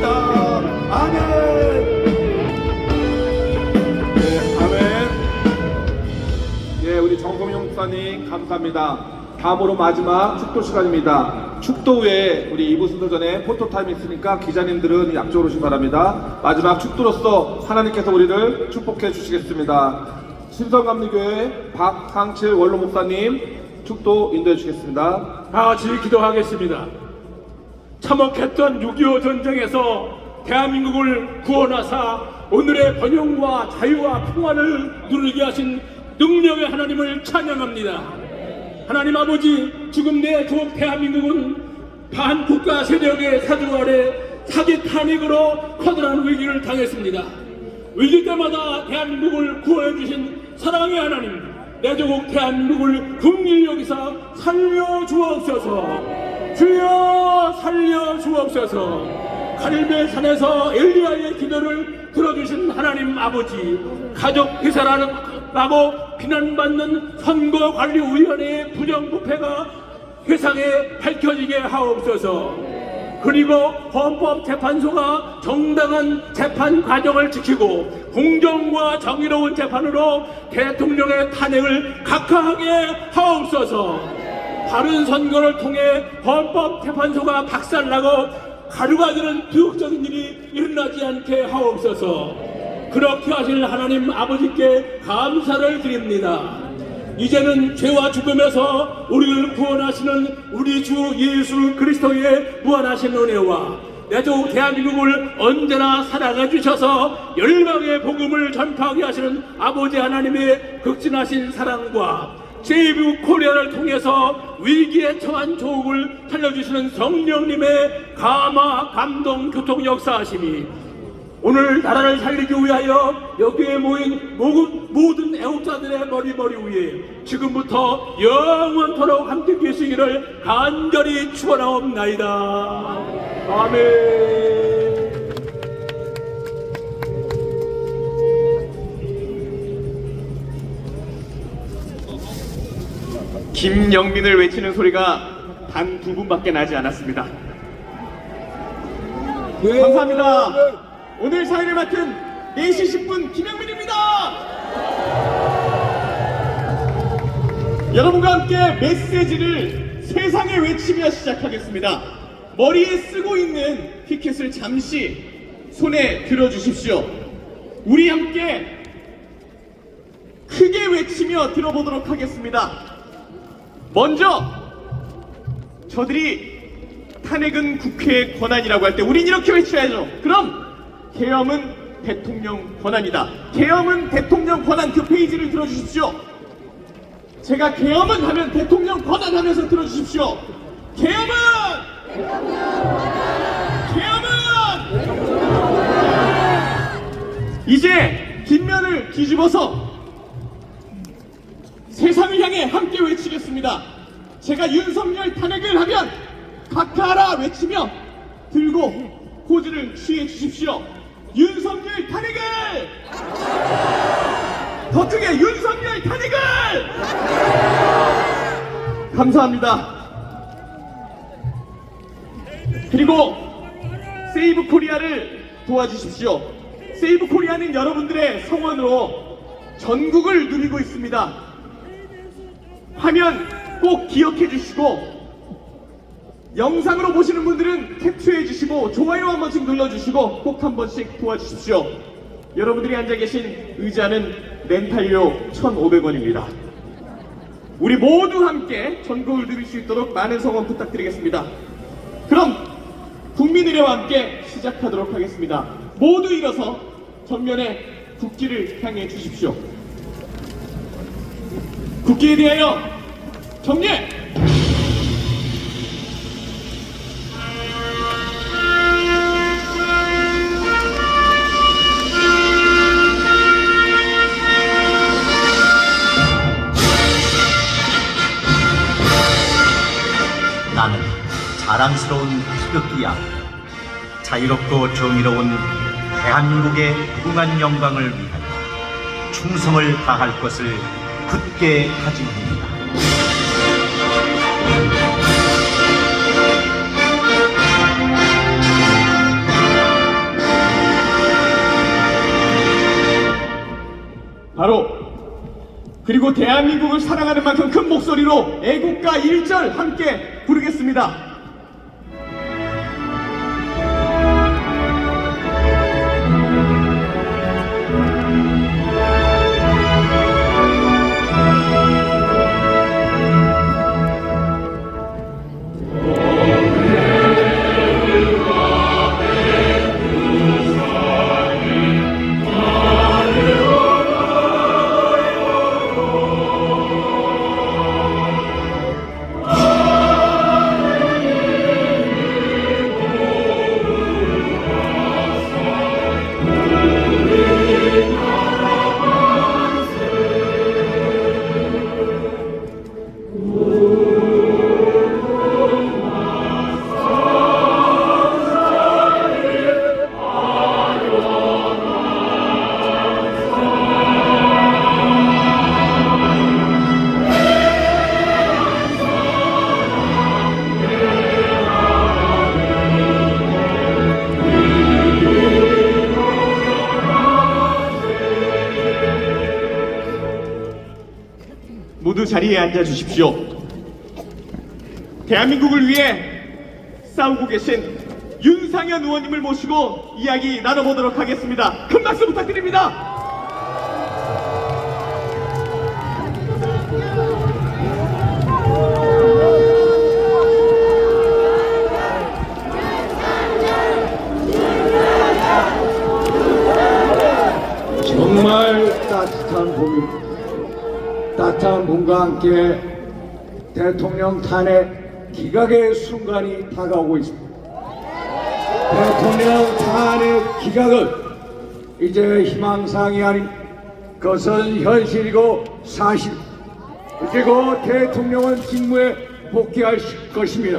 축복합니다. 아멘. 네, 아멘. 예, 우리 정성용 목사님 감사합니다. 다음으로 마지막 축도 시간입니다. 축도 후에 우리 2부 순서 전에 포토타임 있으니까 기자님들은 앞쪽으로 오시기 바랍니다. 마지막 축도로서 하나님께서 우리를 축복해 주시겠습니다. 신성감리교회 박상칠 원로 목사님 축도 인도해 주시겠습니다. 다 같이 기도하겠습니다. 참혹했던 6.25 전쟁에서 대한민국을 구원하사 오늘의 번영과 자유와 평화를 누리게 하신 능력의 하나님을 찬양합니다. 하나님 아버지, 지금 내 조 대한민국은 반국가 세력의 사주 아래 사기 탄핵으로 커다란 위기를 당했습니다. 위기 때마다 대한민국을 구원해 주신 사랑의 하나님, 내 조국 대한민국을 긍휼히 여기사 살려 주옵소서. 주여 살려 주옵소서. 갈멜 산에서 엘리야의 기도를 들어주신 하나님 아버지, 가족 회사라고 비난받는 선거관리위원회의 부정부패가 세상에 밝혀지게 하옵소서. 그리고 헌법재판소가 정당한 재판 과정을 지키고 공정과 정의로운 재판으로 대통령의 탄핵을 각하하게 하옵소서. 바른 선거를 통해 헌법재판소가 박살나고 가루가 되는 비극적인 일이 일어나지 않게 하옵소서. 그렇게 하실 하나님 아버지께 감사를 드립니다. 이제는 죄와 죽음에서 우리를 구원하시는 우리 주 예수 그리스도의 무한하신 은혜와 내조 대한민국을 언제나 사랑해 주셔서 열방의 복음을 전파하게 하시는 아버지 하나님의 극진하신 사랑과 세이브 코리아를 통해서 위기에 처한 조국을 살려주시는 성령님의 감화, 감동, 교통 역사하심이 오늘 나라를 살리기 위하여 여기에 모인 모든 애국자들의 머리 위에 지금부터 영원토록 함께 계시기를 간절히 축원하옵나이다. 아멘. 김영민을 외치는 소리가 단 2분밖에 나지 않았습니다. 네. 감사합니다. 오늘 사회를 맡은 4시 10분 김영민입니다. 여러분과 함께 메시지를 세상에 외치며 시작하겠습니다. 머리에 쓰고 있는 피켓을 잠시 손에 들어주십시오. 우리 함께 크게 외치며 들어보도록 하겠습니다. 먼저 저들이 탄핵은 국회의 권한이라고 할 때 우린 이렇게 외쳐야죠. 그럼 계엄은 대통령 권한이다. 계엄은 대통령 권한, 그 페이지를 들어주십시오. 제가 계엄은 하면 대통령 권한 하면서 들어주십시오. 계엄은 이제 뒷면을 뒤집어서 세상을 향해 함께 외치겠습니다. 제가 윤석열 탄핵을 하면 각하하라 외치며 들고 포즈를 취해 주십시오. 윤석열 탄핵을! 더 크게 윤석열 탄핵을! 감사합니다. 그리고 세이브 코리아를 도와주십시오. 세이브 코리아는 여러분들의 성원으로 전국을 누리고 있습니다. 화면 꼭 기억해 주시고 영상으로 보시는 분들은 캡처해 주시고 좋아요 한 번씩 눌러주시고 꼭 한 번씩 도와주십시오. 여러분들이 앉아 계신 의자는 렌탈료 1,500원입니다. 우리 모두 함께 전국을 누릴 수 있도록 많은 성원 부탁드리겠습니다. 그럼 국민의례와 함께 시작하도록 하겠습니다. 모두 일어서 전면에 국기를 향해 주십시오. 국기에 대하여 정례! 나는 자랑스러운 태극기야. 자유롭고 정의로운 대한민국의 무궁한 영광을 위하여 충성을 다할 것을 굳게 다짐합니다. 그리고 대한민국을 사랑하는 만큼 큰 목소리로 애국가 1절 함께 부르겠습니다. 모두 자리에 앉아 주십시오. 대한민국을 위해 싸우고 계신 윤상현 의원님을 모시고 이야기 나눠보도록 하겠습니다. 큰 박수 부탁드립니다. 정말 따뜻한 봄입니다. 따뜻한 봄과 함께 대통령 탄핵 기각의 순간이 다가오고 있습니다. 대통령 탄핵 기각은 이제 희망사항이 아닌 그것은 현실이고 사실, 그리고 대통령은 직무에 복귀할 것입니다.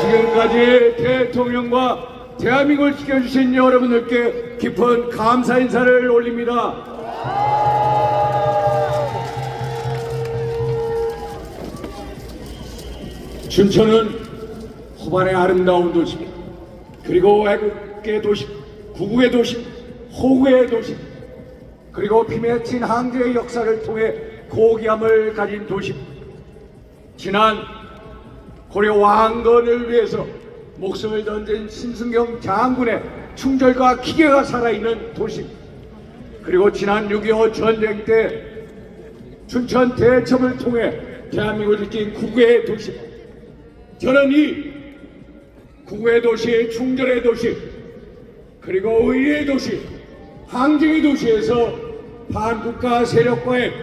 지금까지 대통령과 대한민국을 지켜주신 여러분들께 깊은 감사 인사를 올립니다. 춘천은 호반의 아름다운 도시, 그리고 애국의 도시, 구구의 도시, 호구의 도시, 그리고 피 맺힌 항쟁의 역사를 통해 고귀함을 가진 도시. 지난 고려 왕건을 위해서 목숨을 던진 신승경 장군의 충절과 기계가 살아있는 도시. 그리고 지난 6.25 전쟁 때 춘천 대첩을 통해 대한민국을 지킨 구구의 도시. 저는 이 구구의 도시, 충절의 도시, 그리고 의리의 도시, 항쟁의 도시에서 반국가 세력과의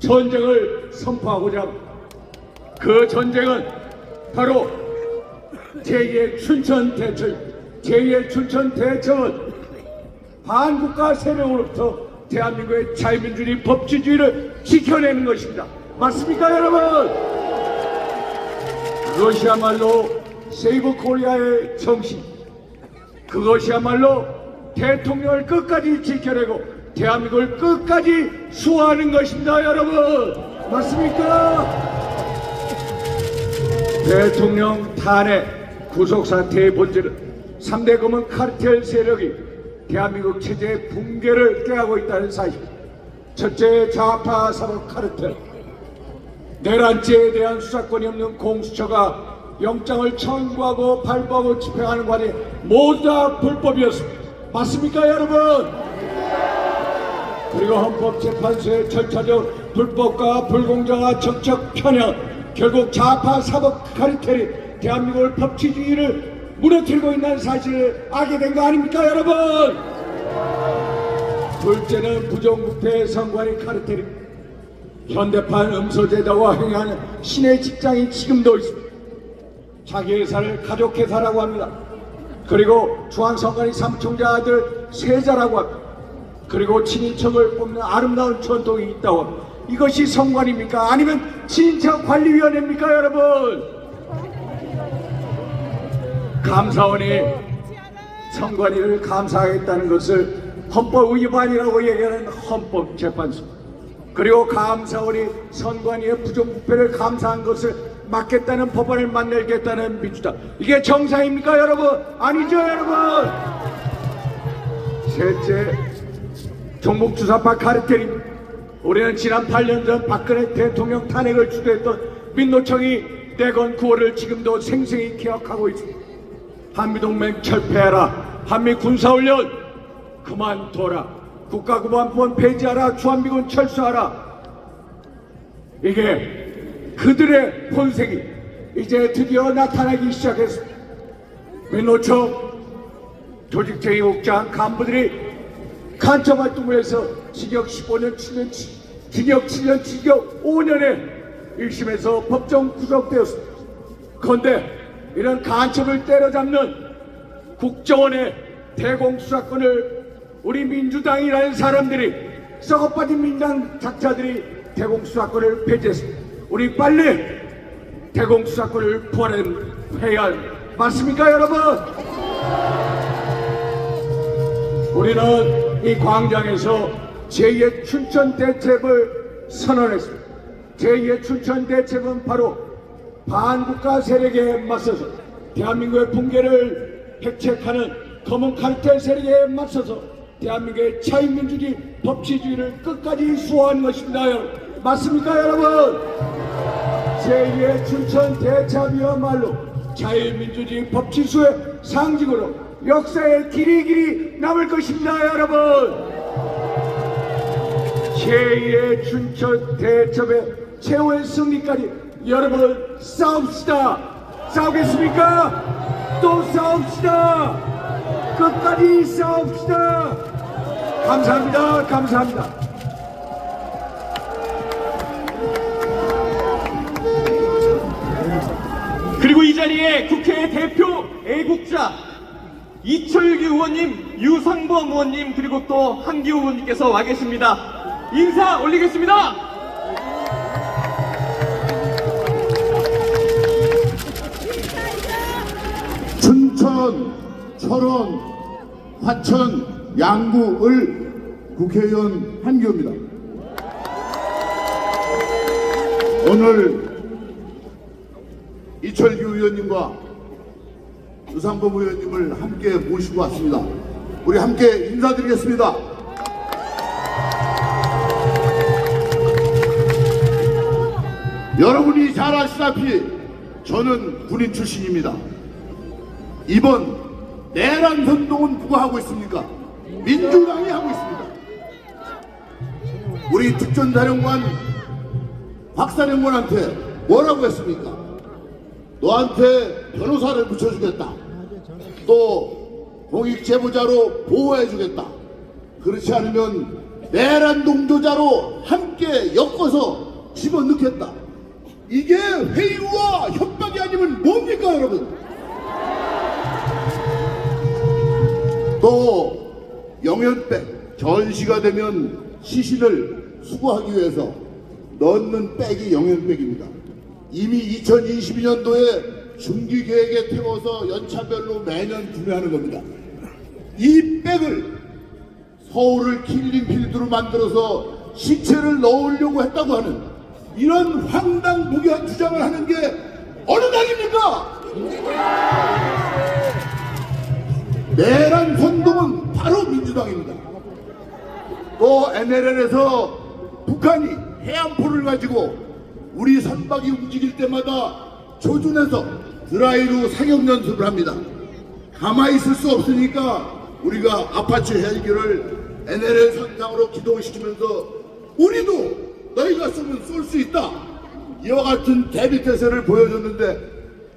전쟁을 선포하고자 합니다. 그 전쟁은 바로 제2의 춘천 대첩. 제2의 춘천 대첩은 반국가 세력으로부터 대한민국의 자유민주주의 법치주의를 지켜내는 것입니다. 맞습니까, 여러분? 그것이야말로 세이브 코리아의 정신, 그것이야말로 대통령을 끝까지 지켜내고 대한민국을 끝까지 수호하는 것입니다, 여러분. 맞습니까? 대통령 탄핵 구속사태의 본질은 3대 검은 카르텔 세력이 대한민국 체제의 붕괴를 꾀하고 있다는 사실. 첫째, 좌파 사법 카르텔. 내란죄에 대한 수사권이 없는 공수처가 영장을 청구하고 발부하고 집행하는 과정이 모두 다 불법이었습니다. 맞습니까, 여러분? 그리고 헌법재판소의 절차적 불법과 불공정한 정책 편향, 결국 좌파 사법 카르텔이 대한민국을 법치주의를 무너뜨리고 있는 사실을 알게 된 거 아닙니까, 여러분? 둘째는 부정부패 선관위 카르텔입니다. 현대판 음소제도와 행하는 신의 직장이 지금도 있습니다. 자기 회사를 가족회사라고 합니다. 그리고 중앙선관위 삼총자 아들 세자라고 합니다. 그리고 친인척을 뽑는 아름다운 전통이 있다고 합니다. 이것이 선관위입니까? 아니면 친인척관리위원회입니까, 여러분? 감사원이 선관위를 감사하겠다는 것을 헌법 위반이라고 얘기하는 헌법재판소, 그리고 감사원이 선관위의 부정부패를 감사한 것을 막겠다는 법안을 만들겠다는 민주당, 이게 정상입니까, 여러분? 아니죠, 여러분? 셋째, 종북주사파 카르텔입니다. 우리는 지난 8년 전 박근혜 대통령 탄핵을 주도했던 민노총이 대건 구호를 지금도 생생히 기억하고 있습니다. 한미동맹 철폐하라, 한미군사훈련 그만둬라, 국가국방법원 폐지하라, 주한미군 철수하라. 이게 그들의 본색이 이제 드디어 나타나기 시작했습니다. 민노총 조직제의국장 간부들이 간첩 활동을 해서 징역 15년, 징역 7년, 징역 5년에 1심에서 법정 구속되었습니다. 그런데 이런 간첩을 때려잡는 국정원의 대공수사권을 우리 민주당이라는 사람들이, 썩어빠진 민당 작자들이 대공수사권을 폐지했습니다. 우리 빨리 대공수사권을 부활해야 합니다. 맞습니까, 여러분? 우리는 이 광장에서 제2의 춘천 대책을 선언했습니다. 제2의 춘천 대책은 바로 반국가 세력에 맞서서 대한민국의 붕괴를 핵책하는 검은 카르텔 세력에 맞서서 대한민국의 자유민주주의, 법치주의를 끝까지 수호하는 것입니다. 여러분. 맞습니까, 여러분? 제2의 춘천 대책이야말로 자유민주주의, 법치수의 상징으로 역사에 길이 남을 것입니다, 여러분. 제2의 춘천 대첩의 최후의 승리까지 여러분 싸웁시다. 싸우겠습니까? 또 싸웁시다. 끝까지 싸웁시다. 감사합니다. 감사합니다. 그리고 이 자리에 국회 대표 애국자 이철규 의원님, 유상범 의원님, 그리고 또 한기호 의원님께서 와 계십니다. 인사 올리겠습니다. 춘천, 철원, 화천, 양구을 국회의원 한기호입니다. 오늘 이철규 의원님과 유상범 의원님을 함께 모시고 왔습니다. 우리 함께 인사드리겠습니다. 여러분이 잘 아시다시피 저는 군인 출신입니다. 이번 내란 선동은 누가 하고 있습니까? 민주당이 하고 있습니다. 우리 특전사령관 박사령관한테 뭐라고 했습니까? 너한테 변호사를 붙여주겠다. 또 공익제보자로 보호해주겠다. 그렇지 않으면 내란 동조자로 함께 엮어서 집어넣겠다. 이게 회유와 협박이 아니면 뭡니까, 여러분? 또 영연백, 전시가 되면 시신을 수거하기 위해서 넣는 백이 영연백입니다. 이미 2022년도에 중기계획에 태워서 연차별로 매년 구매하는 겁니다. 이 백을 서울을 킬링필드로 만들어서 시체를 넣으려고 했다고 하는 이런 황당무계한 주장을 하는 게 어느 당입니까? 내란 선동은 바로 민주당입니다. 또 NLL에서 북한이 해안포를 가지고 우리 선박이 움직일 때마다 조준해서 드라이로 사격 연습을 합니다. 가만히 있을 수 없으니까 우리가 아파치 헬기를 NLL 선상으로 기동시키면서 우리도 너희가 쏘면 쏠 수 있다, 이와 같은 대비태세를 보여줬는데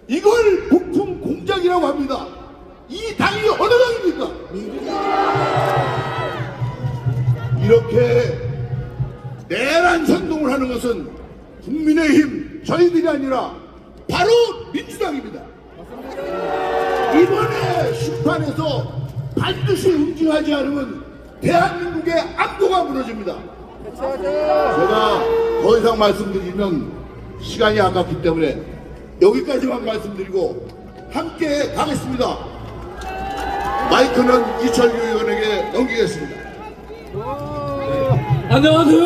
이걸 북풍 공작이라고 합니다. 이 당이 어느 당입니까? 이렇게 내란 선동을 하는 것은 국민의힘 저희들이 아니라 바로 민주당입니다. 이번에 심판에서 반드시 응징하지 않으면 대한민국의 안보가 무너집니다. 제가 더 이상 말씀드리면 시간이 아깝기 때문에 여기까지만 말씀드리고 함께 가겠습니다. 마이크는 이철규 의원에게 넘기겠습니다. 안녕하세요.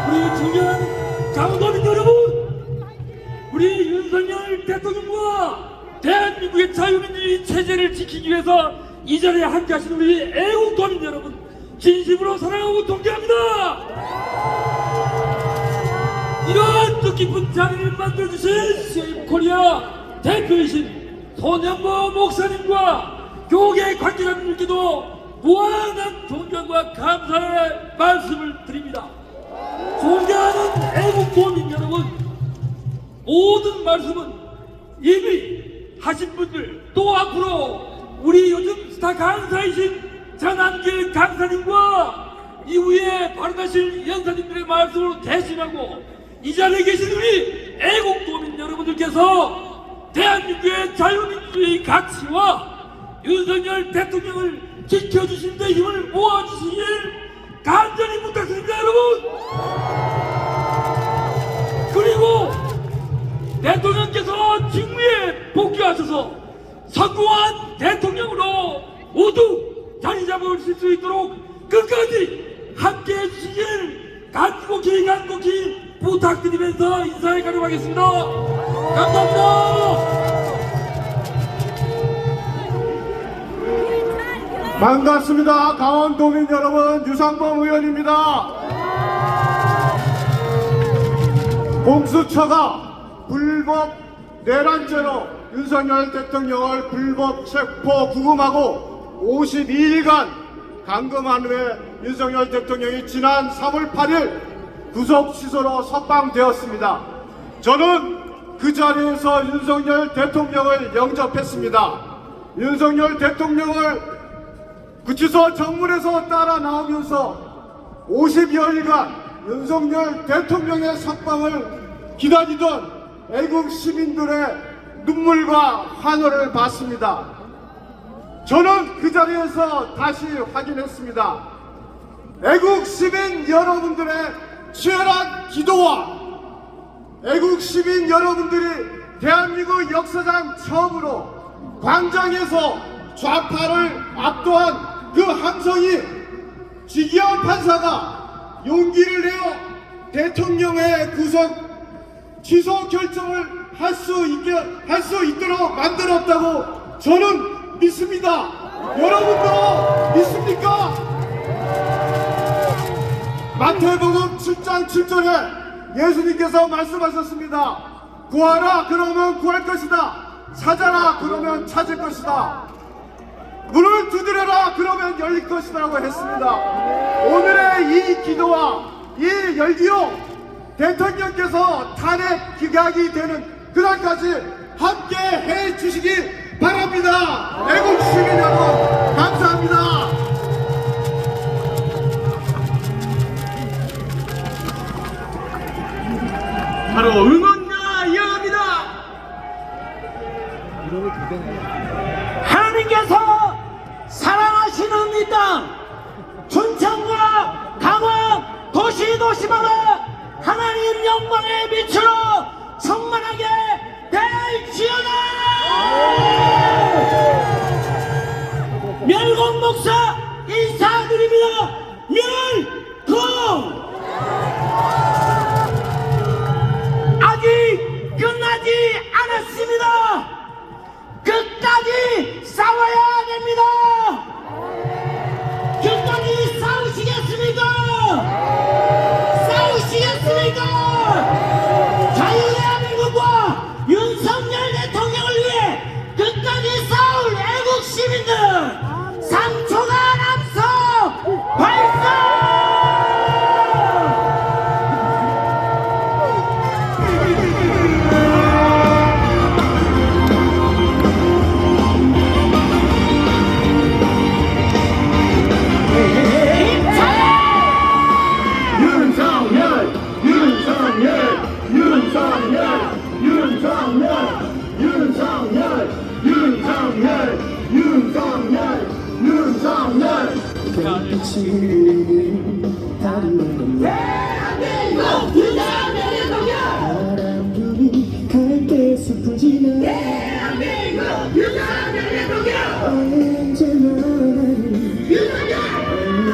우리 중요한 강도민 여러분, 우리 윤석열 대통령과 대한민국의 자유민주주의 체제를 지키기 위해서 이 자리에 함께하신 우리 애국도민 여러분, 진심으로 사랑하고 존경합니다. 이러한 뜻깊은 자리를 만들어주신 세이브코리아 대표이신 손영보 목사님과 교계 관계자분들께도 무한한 존경과 감사의 말씀을 드립니다. 존경하는 애국도민 여러분, 모든 말씀은 이미 하신 분들, 또 앞으로 우리 요즘 스타 강사이신 전한길 강사님과 이후에 발언하실 연사님들의 말씀으로 대신하고 이 자리에 계신 우리 애국도민 여러분들께서 대한민국의 자유민주주의 가치와 윤석열 대통령을 지켜주신 데 힘을 모아주시길 간절히 부탁드립니다, 여러분. 그리고 대통령께서 직무에 복귀하셔서 성공한 대통령으로 모두 자리 잡으실 수 있도록 끝까지 함께 해주시길 간곡히 부탁드리면서 인사에 가려하겠습니다. 감사합니다. 반갑습니다. 강원도민 여러분, 유상범 의원입니다. 공수처가 불법 내란죄로 윤석열 대통령을 불법 체포 구금하고 52일간 감금한 후에 윤석열 대통령이 지난 3월 8일 구속 취소로 석방되었습니다. 저는 그 자리에서 윤석열 대통령을 영접했습니다. 윤석열 대통령을 구치소 정문에서 따라 나오면서 50여일간 윤석열 대통령의 석방을 기다리던 애국 시민들의 눈물과 환호를 봤습니다. 저는 그 자리에서 다시 확인했습니다. 애국 시민 여러분들의 치열한 기도와 애국 시민 여러분들이 대한민국 역사상 처음으로 광장에서 좌파를 압도한 그 함성이 지기현 판사가 용기를 내어 대통령의 구속 취소 결정을 할 수 있도록 만들었다고 저는 믿습니다. 여러분도 믿습니까? 마태복음 7장 7절에 예수님께서 말씀하셨습니다. 구하라 그러면 구할 것이다. 찾아라 그러면 찾을 것이다. 문을 두드려라 그러면 열릴 것이라고 했습니다. 오늘의 이 기도와 이 열기로 대통령께서 탄핵 기각이 되는 그날까지 함께 해 주시기 바랍니다. 애국 시민 여러분 감사합니다. 바로 응원가 이어갑니다. 하나님께서 사랑하시는 이 땅 춘천과 강원 도시마다 하나님 영광의 빛으로 충만하게 될지어다. 멸공 목사 인사드립니다. 멸공. 아직 끝나지 않았습니다. 끝까지 싸워야 됩니다. 끝까지 싸우시겠습니까? 싸우시겠습니까? 자유대한민국과 윤석열 대통령을 위해 끝까지 싸울 애국 시민들 3초간 앞서 발사! 대한민국 유산의 동력 갈대 숲지만 대한민국 유산의 동력 언제나 나를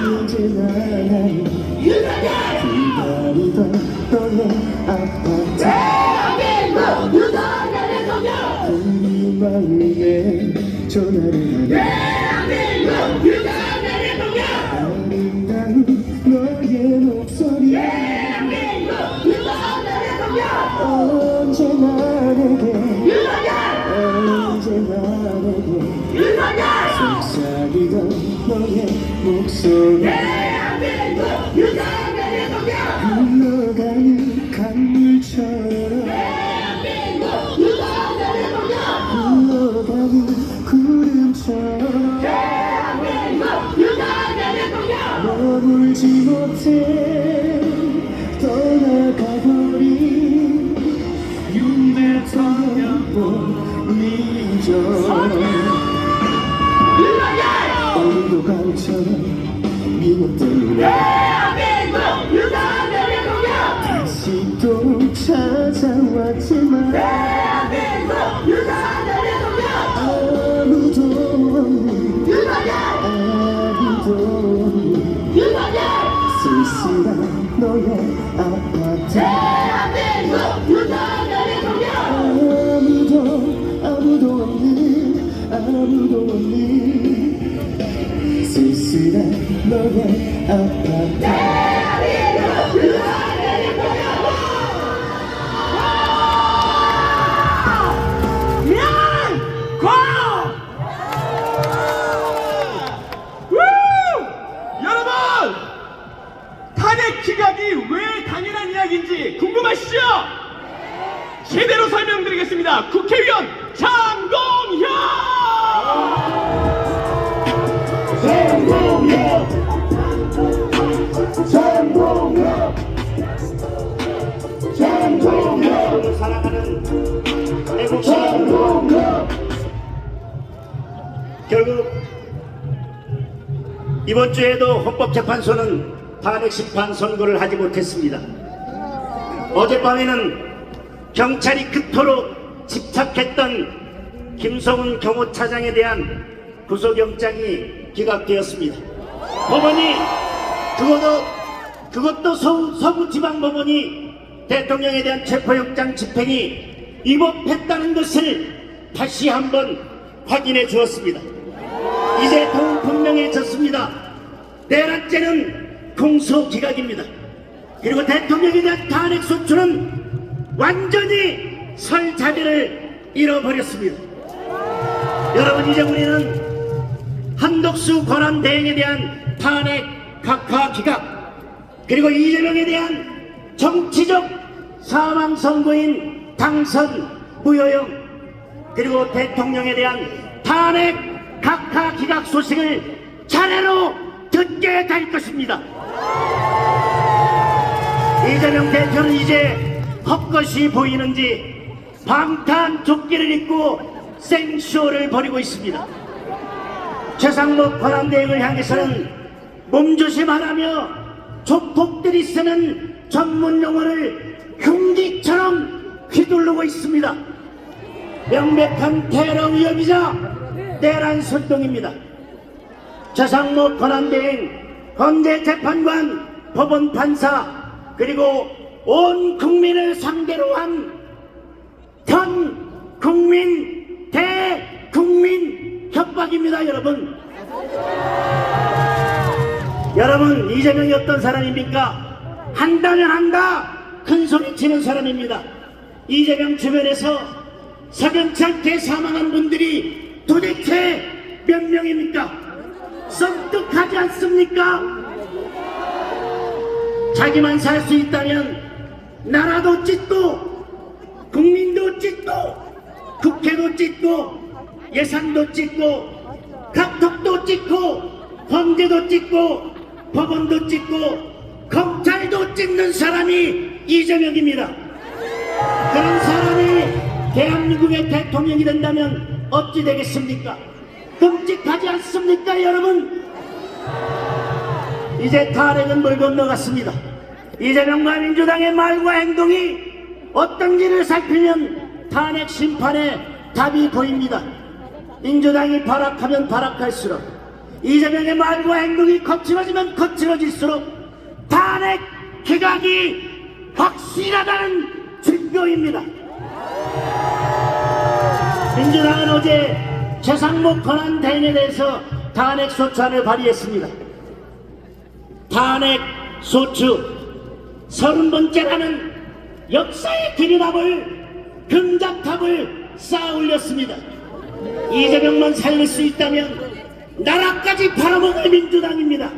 언제나 나를 기다리던 너의 아파트 대한민국 유산의 동력 우리 마음에 전화를 하네 대한민국 유산의 동력 나는 속삭이던 너의 목소리 대한민국 윤석열의 동력 흘러가는 강물처럼 대한민국 윤석열의 동력 흘러가는 구름처럼 대한민국 윤석열의 동력 머물지 못해 떠나가버린 윤대통령 잊어 오늘도 강처럼 미워 때문에 대한민국 윤석열의 동력 다시 또 찾아왔지만 대한민국 윤석열의 동력 아무도 없는 윤석열 아무도 없는 윤석열 쓸쓸한 너의 아파트 대한민국 윤석열의 동력 아무도 없는 쓸쓸한 너의 아파트 대한민국 윤석열의 동력 여러분! 탄핵 기각이 왜 당연한 이야기인지 궁금하시죠? 제대로 설명드리겠습니다. 국회의원 장동혁! 사랑하는 애국 시민 결국 이번 주에도 헌법재판소는 탄핵 심판 선고를 하지 못했습니다. 어젯밤에는 경찰이 그토록 집착했던 김성훈 경호차장에 대한 구속영장이 기각되었습니다. 법원이 그것도 서부지방법원이 대통령에 대한 체포영장 집행이 위법했다는 것을 다시 한번 확인해 주었습니다. 이제 더욱 분명해졌습니다. 내란죄는 공소기각입니다. 그리고 대통령에 대한 탄핵소추는 완전히 설자리를 잃어버렸습니다. 여러분, 이제 우리는 한덕수 권한대행에 대한 탄핵 각하 기각, 그리고 이재명에 대한 정치적 사망 선고인 당선 무효형, 그리고 대통령에 대한 탄핵 각하 기각 소식을 차례로 듣게 될 것입니다. 이재명 대표는 이제 헛것이 보이는지 방탄조끼를 입고 생쇼를 벌이고 있습니다. 최상목 권한대행을 향해서는 몸조심하라며 조폭들이 쓰는 전문 용어를 흉기처럼 휘두르고 있습니다. 명백한 테러 위협이자 내란 선동입니다. 최상목 권한대행, 헌재재판관, 법원 판사, 그리고 온 국민을 상대로 한 전 국민 대국민 협박입니다. 여러분, 이재명이 어떤 사람입니까? 한다면 한다, 큰 소리 치는 사람입니다. 이재명 주변에서 석연찮게 사망한 분들이 도대체 몇 명입니까? 썩득하지 않습니까? 자기만 살 수 있다면 나라도 찢고 국민도 찢고 국회도 찢고 예산도 찢고 각국도 찢고 헌재도 찢고 법원도 찢고 검찰도 찢는 사람이 이재명입니다. 그런 사람이 대한민국의 대통령이 된다면 어찌 되겠습니까? 끔찍하지 않습니까, 여러분? 이제 탄핵은 물 건너갔습니다. 이재명과 민주당의 말과 행동이 어떤지를 살피면 탄핵 심판의 답이 보입니다. 민주당이 발악하면 발악할수록, 이재명의 말과 행동이 거칠어지면 거칠어질수록 탄핵 기각이 확실하다는 증거입니다. 민주당은 어제 최상목 권한대행에 대해서 탄핵 소추안을 발의했습니다. 탄핵 소추 30번째라는 역사의 기리탑을, 금작탑을 쌓아 올렸습니다. 이재명만 살릴 수 있다면 나라까지 팔아먹을 민주당입니다.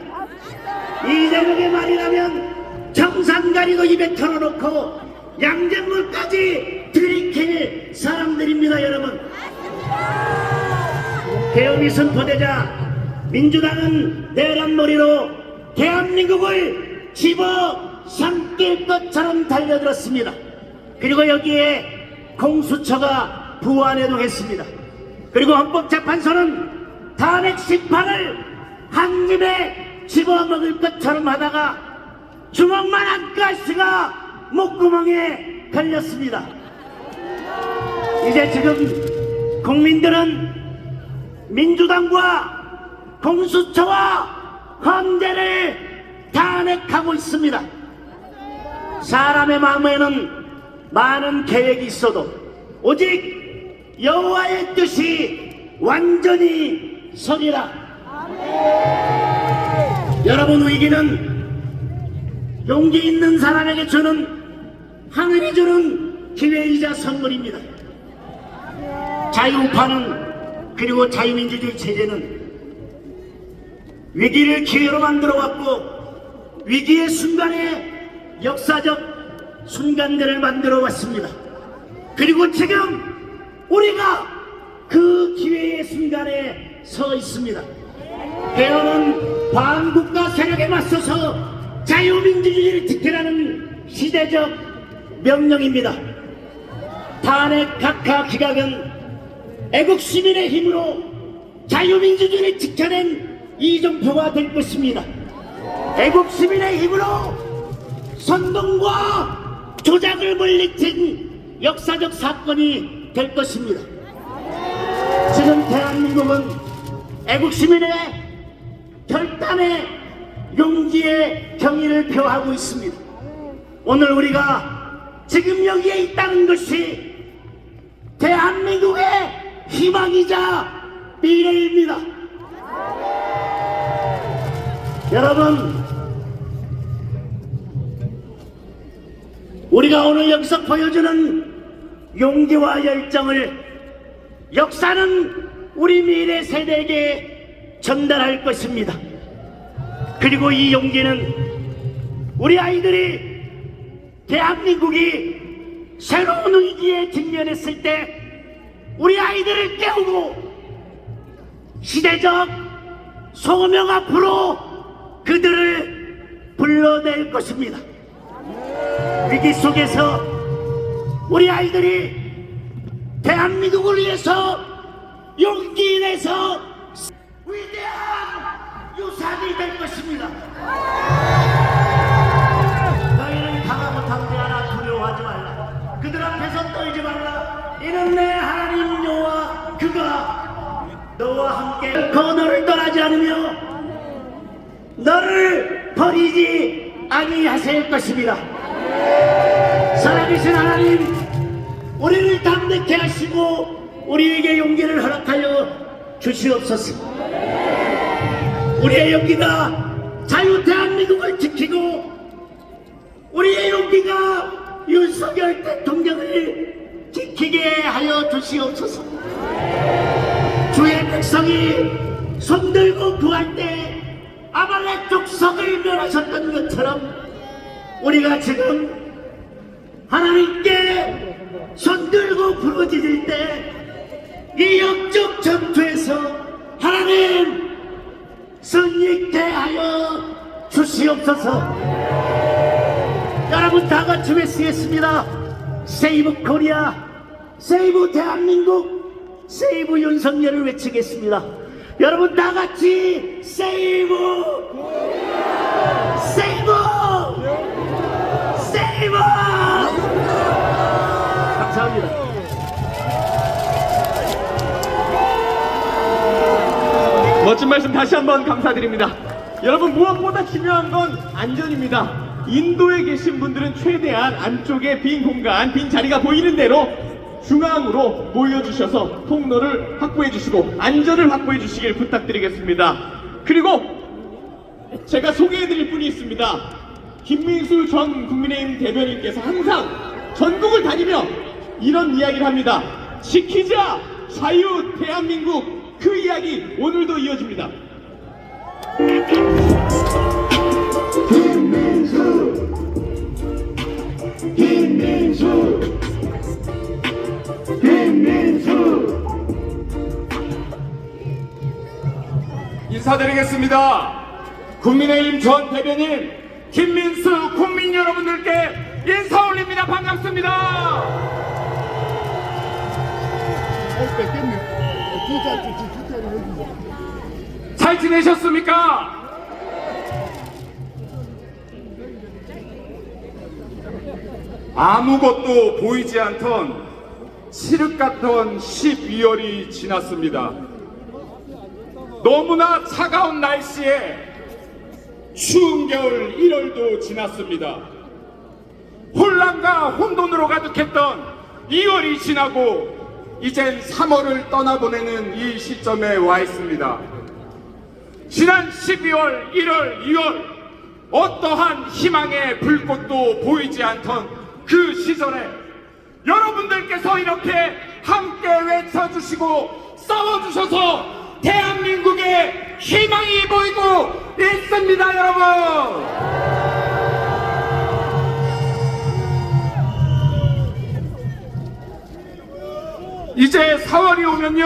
이재명의 말이라면 정상 가리고 입에 털어놓고 양잿물까지 들이킬 사람들입니다. 여러분, 계엄이 선포되자 민주당은 내란머리로 대한민국을 집어삼킬 것처럼 달려들었습니다. 그리고 여기에 공수처가 부안해동했습니다. 그리고 헌법재판소는 탄핵 심판을 한 입에 집어먹을 것처럼 하다가 주먹만 한 가시가 목구멍에 걸렸습니다. 이제 지금 국민들은 민주당과 공수처와 헌재를 탄핵하고 있습니다. 사람의 마음에는 많은 계획이 있어도 오직 여호와의 뜻이 완전히 서리라. 여러분, 위기는 용기 있는 사람에게 주는 하늘이 주는 기회이자 선물입니다. 자유우파는 그리고 자유민주주의 체제는 위기를 기회로 만들어 왔고 위기의 순간에 역사적 순간들을 만들어 왔습니다. 그리고 지금 우리가 그 기회의 순간에 서 있습니다. 개헌은 반국가 세력에 맞서서 자유민주주의를 지키라는 시대적 명령입니다. 탄핵 각하 기각은 애국 시민의 힘으로 자유민주주의를 지켜낸 이정표가 될 것입니다. 애국 시민의 힘으로 선동과 조작을 물리친 역사적 사건이 될 것입니다. 지금 대한민국은 애국 시민의 결단의 용기의 경의를 표하고 있습니다. 오늘 우리가 지금 여기에 있다는 것이 대한민국의 희망이자 미래입니다. 여러분, 우리가 오늘 여기서 보여주는 용기와 열정을 역사는 우리 미래 세대에게 전달할 것입니다. 그리고 이 용기는 우리 아이들이 대한민국이 새로운 위기에 직면했을 때 우리 아이들을 깨우고 시대적 소명 앞으로 그들을 불러낼 것입니다. 위기 속에서 우리 아이들이 대한민국을 위해서 용기 내서 위대한 유산이 될 것입니다. 너희는 강하고 담대하라. 두려워하지 말라. 그들 앞에서 떨지 말라. 이는 내 하나님 여호와 그가 너와 함께 너를 떠나지 않으며 너를 버리지 아니하실 것입니다. 살아계신 하나님, 우리를 담대케 하시고 우리에게 용기를 허락하여 주시옵소서. 우리의 용기가 자유 대한민국을 지키고 우리의 용기가 윤석열 대통령을 지키게 하여 주시옵소서. 주의 백성이 손들고 구할 때 아말렉 족속을 멸하셨던 것처럼 우리가 지금 하나님께 손들고 부르짖을 때 이 역적 전투에서 하나님 승리케 하여 주시옵소서. 여러분 다 같이 외치겠습니다. 세이브 코리아, 세이브 대한민국, 세이브 윤석열을 외치겠습니다. 여러분 다 같이 세이브, 세이브, 세이브. 감사합니다. 멋진 말씀 다시 한번 감사드립니다. 여러분, 무엇보다 중요한 건 안전입니다. 인도에 계신 분들은 최대한 안쪽에 빈 공간, 빈 자리가 보이는 대로 중앙으로 모여주셔서 통로를 확보해 주시고 안전을 확보해 주시길 부탁드리겠습니다. 그리고 제가 소개해 드릴 분이 있습니다. 김민수 전 국민의힘 대변인께서 항상 전국을 다니며 이런 이야기를 합니다. 지키자 자유 대한민국, 그 이야기 오늘도 이어집니다. 인사드리겠습니다. 국민의힘 전 대변인 김민수 국민 여러분들께 인사 올립니다. 반갑습니다. 잘 지내셨습니까? 아무것도 보이지 않던 칠흑 같던 12월이 지났습니다. 너무나 차가운 날씨에 추운 겨울 1월도 지났습니다. 혼란과 혼돈으로 가득했던 2월이 지나고 이젠 3월을 떠나보내는 이 시점에 와 있습니다. 지난 12월, 1월, 2월 어떠한 희망의 불꽃도 보이지 않던 그 시절에 여러분들께서 이렇게 함께 외쳐주시고 싸워주셔서 대한민국에 희망이 보이고 있습니다, 여러분. 이제 4월이 오면요,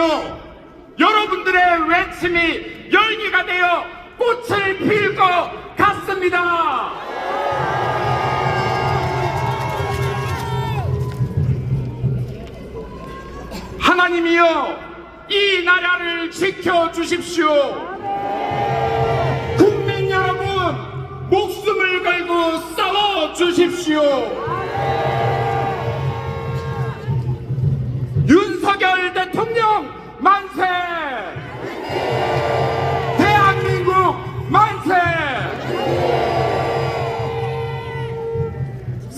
여러분들의 외침이 열기가 되어 꽃을 필 것 같습니다. 하나님이여, 이 나라를 지켜주십시오. 국민 여러분, 목숨을 걸고 싸워주십시오. 윤석열 대통령 만세! 대한민국 만세!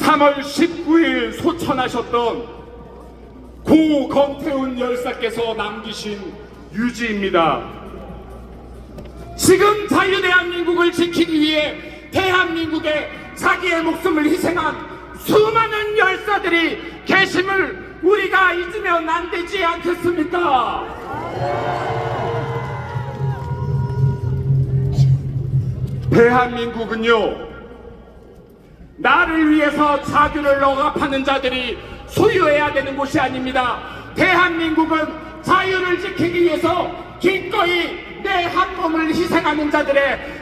3월 19일 소천하셨던 고 검태훈 열사께서 남기신 유지입니다. 지금 자유대한민국을 지키기 위해 대한민국에 자기의 목숨을 희생한 수많은 열사들이 계심을 우리가 잊으면 안 되지 않겠습니까? 대한민국은요, 나를 위해서 자규를 억압하는 자들이 소유해야 되는 곳이 아닙니다. 대한민국은 자유를 지키기 위해서 기꺼이 내 한 몸을 희생하는 자들의